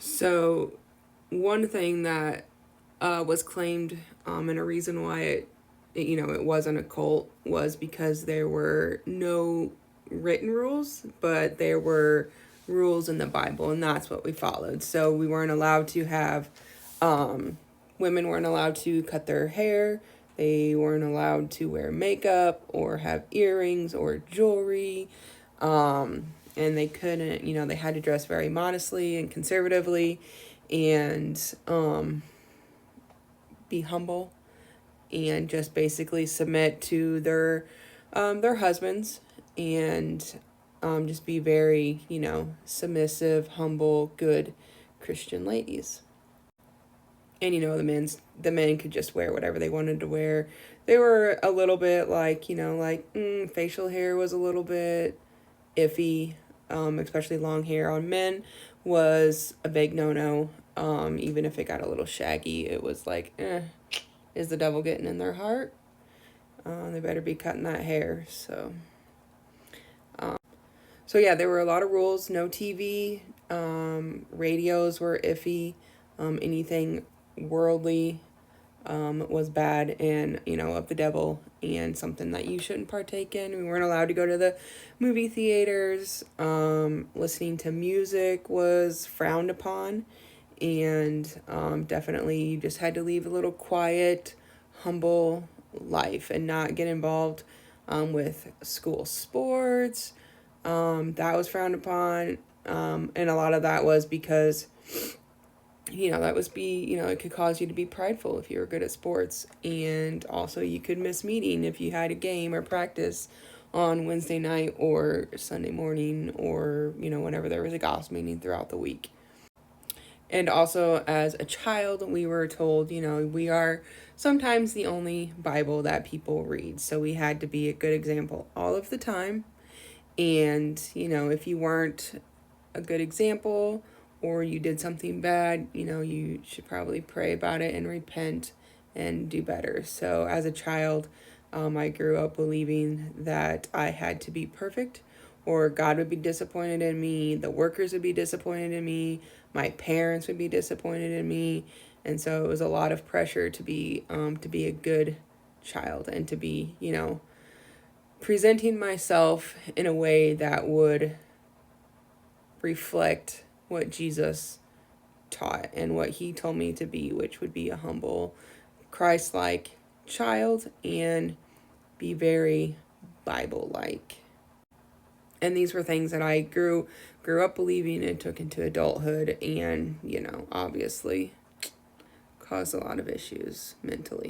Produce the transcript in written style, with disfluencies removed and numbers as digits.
So one thing that was claimed, and a reason why it wasn't a cult, was because there were no written rules, but there were rules in the Bible, and that's what we followed. So we weren't allowed to have, women weren't allowed to cut their hair. They weren't allowed to wear makeup or have earrings or jewelry. And they couldn't, they had to dress very modestly and conservatively, and be humble, and just basically submit to their husbands, and just be very, submissive, humble, good Christian ladies. And the men could just wear whatever they wanted to wear. They were a little bit like, facial hair was a little bit iffy, especially long hair on men was a big no-no. Even if it got a little shaggy, it was like, is the devil getting in their heart? They better be cutting that hair. So yeah, there were a lot of rules. No TV. Radios were iffy. Anything worldly was bad and, of the devil, and something that you shouldn't partake in. We weren't allowed to go to the movie theaters. Listening to music was frowned upon, and definitely you just had to leave a little quiet, humble life and not get involved with school sports. That was frowned upon, and a lot of that was because it could cause you to be prideful if you were good at sports. And also you could miss meeting if you had a game or practice on Wednesday night or Sunday morning, or, whenever there was a gospel meeting throughout the week. And also as a child, we were told, we are sometimes the only Bible that people read. So we had to be a good example all of the time. And, if you weren't a good example, or you did something bad, you should probably pray about it and repent and do better. So as a child, I grew up believing that I had to be perfect, or God would be disappointed in me, the workers would be disappointed in me, my parents would be disappointed in me. And so it was a lot of pressure to be a good child, and to be, presenting myself in a way that would reflect what Jesus taught and what he told me to be, which would be a humble, Christ-like child, and be very Bible-like. And these were things that I grew up believing and took into adulthood, and, obviously caused a lot of issues mentally.